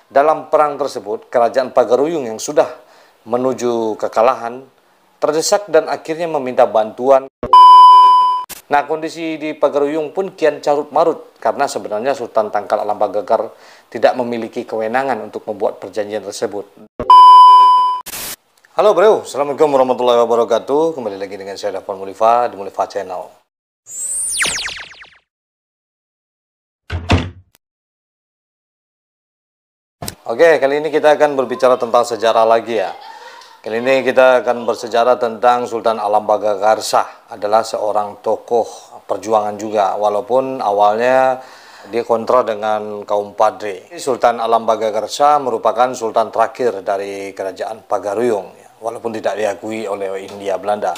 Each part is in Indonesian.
Dalam perang tersebut, kerajaan Pagaruyung yang sudah menuju kekalahan terdesak dan akhirnya meminta bantuan. Nah, kondisi di Pagaruyung pun kian carut marut karena sebenarnya Sultan Tangkal Alam Bagagar tidak memiliki kewenangan untuk membuat perjanjian tersebut. Halo bro, Assalamualaikum warahmatullahi wabarakatuh. Kembali lagi dengan saya Dafwan Mulifa di Mulifa Channel. Oke, kali ini kita akan berbicara tentang sejarah lagi ya. Kali ini kita akan bersejarah tentang Sultan Alam Bagagar Shah. Adalah seorang tokoh perjuangan juga, walaupun awalnya dia kontra dengan kaum Padri. Sultan Alam Bagagar Shah merupakan sultan terakhir dari kerajaan Pagaruyung, walaupun tidak diakui oleh Hindia Belanda.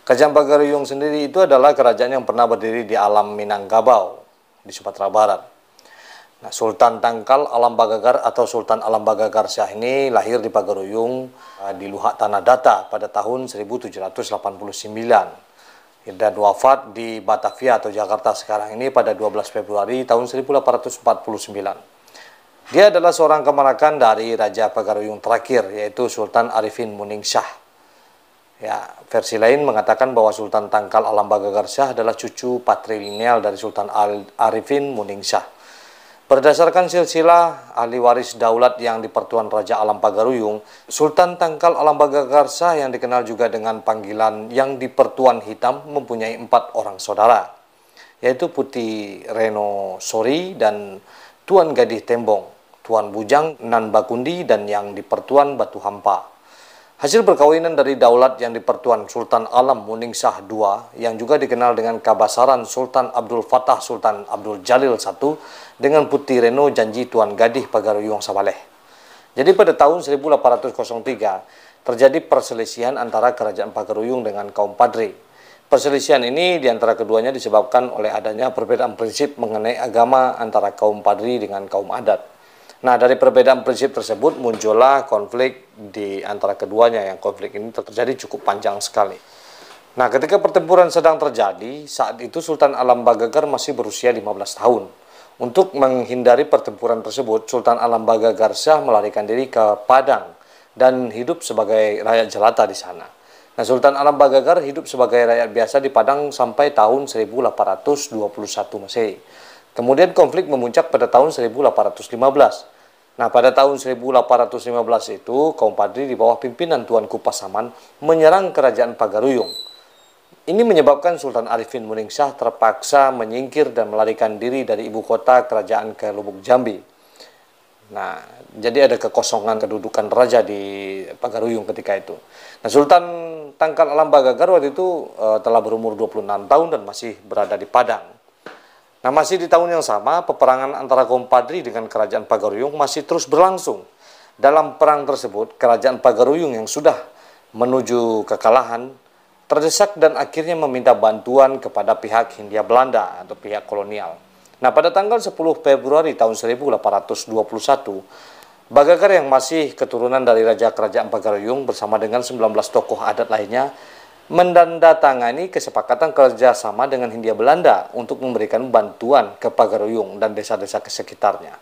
Kerajaan Pagaruyung sendiri itu adalah kerajaan yang pernah berdiri di alam Minangkabau di Sumatera Barat. Nah, Sultan Tangkal Alam Bagagar atau Sultan Alam Bagagar Shah ini lahir di Pagaruyung di Luhak Tanah Datar pada tahun 1789 dan wafat di Batavia atau Jakarta sekarang ini pada 12 Februari tahun 1849. Dia adalah seorang keponakan dari Raja Pagaruyung terakhir, yaitu Sultan Arifin Muningsah. Ya, versi lain mengatakan bahwa Sultan Tangkal Alam Bagagar Shah adalah cucu patrilineal dari Sultan Arifin Muningsah. Berdasarkan silsilah ahli waris daulat yang dipertuan Raja Alam Pagaruyung, Sultan Tangkal Alam Bagagar Shah yang dikenal juga dengan panggilan yang dipertuan hitam mempunyai 4 orang saudara, yaitu Putih Reno Sori dan Tuan Gadih Tembong, Tuan Bujang Nan Bakundi, dan yang dipertuan Batu Hampa. Hasil perkawinan dari daulat yang dipertuan Sultan Alam Muningsah II yang juga dikenal dengan Kabasaran Sultan Abdul Fattah Sultan Abdul Jalil I dengan Putih Reno Janji Tuan Gadih Pagaruyung Sabaleh. Jadi pada tahun 1803 terjadi perselisihan antara kerajaan Pagaruyung dengan kaum Padri. Perselisihan ini diantara keduanya disebabkan oleh adanya perbedaan prinsip mengenai agama antara kaum Padri dengan kaum adat. Nah, dari perbedaan prinsip tersebut muncullah konflik di antara keduanya, yang konflik ini terjadi cukup panjang sekali. Nah, ketika pertempuran sedang terjadi, saat itu Sultan Alam Bagagar masih berusia 15 tahun. Untuk menghindari pertempuran tersebut, Sultan Alam Bagagar Shah melarikan diri ke Padang dan hidup sebagai rakyat jelata di sana. Nah, Sultan Alam Bagagar hidup sebagai rakyat biasa di Padang sampai tahun 1821 Masehi. Kemudian konflik memuncak pada tahun 1815. Nah, pada tahun 1815 itu, kaum Padri di bawah pimpinan Tuanku Pasaman menyerang kerajaan Pagaruyung. Ini menyebabkan Sultan Arifin Muningsah terpaksa menyingkir dan melarikan diri dari ibu kota kerajaan ke Lubuk Jambi. Nah, jadi ada kekosongan kedudukan raja di Pagaruyung ketika itu. Nah, Sultan Tangkal Alam Bagagar waktu itu telah berumur 26 tahun dan masih berada di Padang. Nah, masih di tahun yang sama, peperangan antara kaum Padri dengan kerajaan Pagaruyung masih terus berlangsung. Dalam perang tersebut, kerajaan Pagaruyung yang sudah menuju kekalahan terdesak dan akhirnya meminta bantuan kepada pihak Hindia Belanda atau pihak kolonial. Nah, pada tanggal 10 Februari tahun 1821, Bagagar yang masih keturunan dari Raja Kerajaan Pagaruyung bersama dengan 19 tokoh adat lainnya menandatangani kesepakatan kerjasama dengan Hindia Belanda untuk memberikan bantuan ke Pagaruyung dan desa-desa sekitarnya.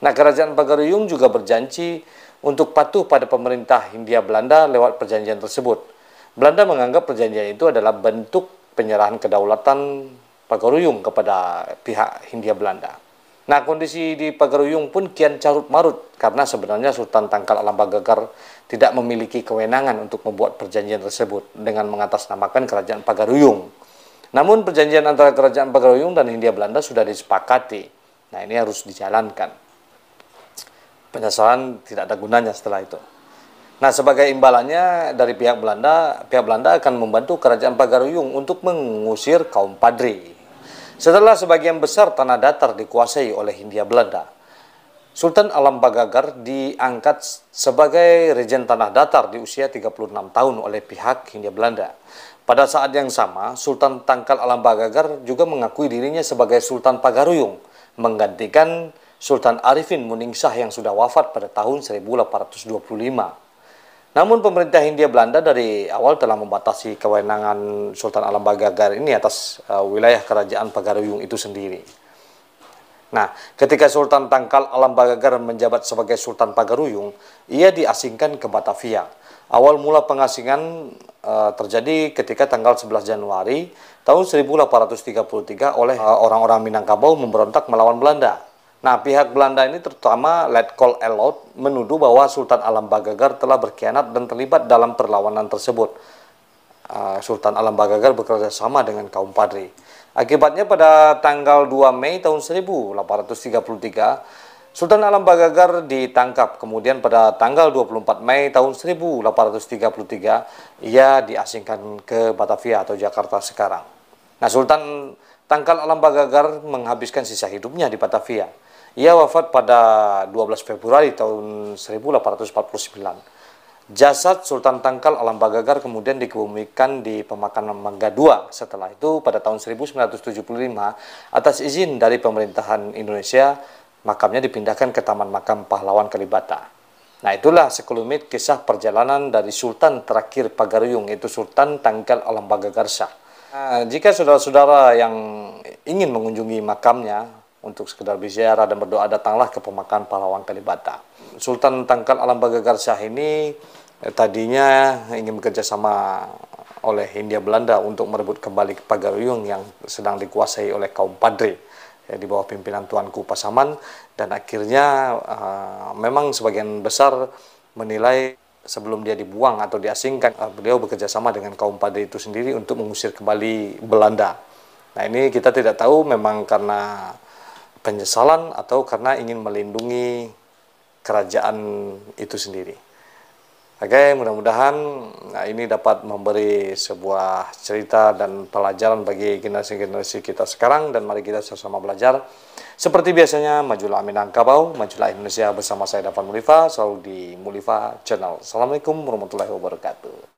Nah, kerajaan Pagaruyung juga berjanji untuk patuh pada pemerintah Hindia Belanda lewat perjanjian tersebut. Belanda menganggap perjanjian itu adalah bentuk penyerahan kedaulatan Pagaruyung kepada pihak Hindia Belanda. Nah, kondisi di Pagaruyung pun kian carut marut karena sebenarnya Sultan Tangkal Alam Bagagar tidak memiliki kewenangan untuk membuat perjanjian tersebut dengan mengatasnamakan kerajaan Pagaruyung. Namun perjanjian antara kerajaan Pagaruyung dan Hindia Belanda sudah disepakati. Nah, ini harus dijalankan. Penyesalan tidak ada gunanya setelah itu. Nah, sebagai imbalannya dari pihak Belanda akan membantu kerajaan Pagaruyung untuk mengusir kaum Padri. Setelah sebagian besar tanah datar dikuasai oleh Hindia Belanda, Sultan Alam Bagagar diangkat sebagai Rejen Tanah Datar di usia 36 tahun oleh pihak Hindia Belanda. Pada saat yang sama, Sultan Tangkal Alam Bagagar juga mengakui dirinya sebagai Sultan Pagaruyung, menggantikan Sultan Arifin Muningsah yang sudah wafat pada tahun 1825. Namun pemerintah Hindia Belanda dari awal telah membatasi kewenangan Sultan Alam Bagagar ini atas wilayah kerajaan Pagaruyung itu sendiri. Nah, ketika Sultan Tangkal Alam Bagagar menjabat sebagai Sultan Pagaruyung, ia diasingkan ke Batavia. Awal mula pengasingan terjadi ketika tanggal 11 Januari tahun 1833 oleh orang-orang Minangkabau memberontak melawan Belanda. Nah, pihak Belanda ini terutama Letkol Elot menuduh bahwa Sultan Alam Bagagar telah berkhianat dan terlibat dalam perlawanan tersebut. Sultan Alam Bagagar bekerja sama dengan kaum Padri. Akibatnya pada tanggal 2 Mei tahun 1833, Sultan Alam Bagagar ditangkap. Kemudian pada tanggal 24 Mei tahun 1833, ia diasingkan ke Batavia atau Jakarta sekarang. Nah, Sultan Tangkal Alam Bagagar menghabiskan sisa hidupnya di Batavia. Ia wafat pada 12 Februari tahun 1849. Jasad Sultan Tangkal Alam Bagagar kemudian dikebumikan di pemakaman Mangga II. Setelah itu pada tahun 1975 atas izin dari pemerintahan Indonesia, makamnya dipindahkan ke Taman Makam Pahlawan Kalibata. Nah, itulah sekelumit kisah perjalanan dari Sultan terakhir Pagaruyung, yaitu Sultan Tangkal Alam Bagagar Shah. Nah, jika saudara-saudara yang ingin mengunjungi makamnya untuk sekedar berziarah dan berdoa, datanglah ke pemakaman Pahlawan Kalibata. Sultan Tangkal Alam Bagagar Shah ini tadinya ingin bekerja sama oleh Hindia Belanda untuk merebut kembali Pagaruyung yang sedang dikuasai oleh kaum Padri di bawah pimpinan Tuanku Pasaman, dan akhirnya memang sebagian besar menilai sebelum dia dibuang atau diasingkan, beliau bekerja sama dengan kaum Padri itu sendiri untuk mengusir kembali Belanda. Nah, ini kita tidak tahu memang karena penyesalan atau karena ingin melindungi kerajaan itu sendiri. Oke, mudah-mudahan ini dapat memberi sebuah cerita dan pelajaran bagi generasi-generasi kita sekarang, dan mari kita sama-sama belajar. Seperti biasanya, majulah Minangkabau, majulah Indonesia bersama saya Dafan Mulifa, selalu di Mulifa Channel. Assalamualaikum warahmatullahi wabarakatuh.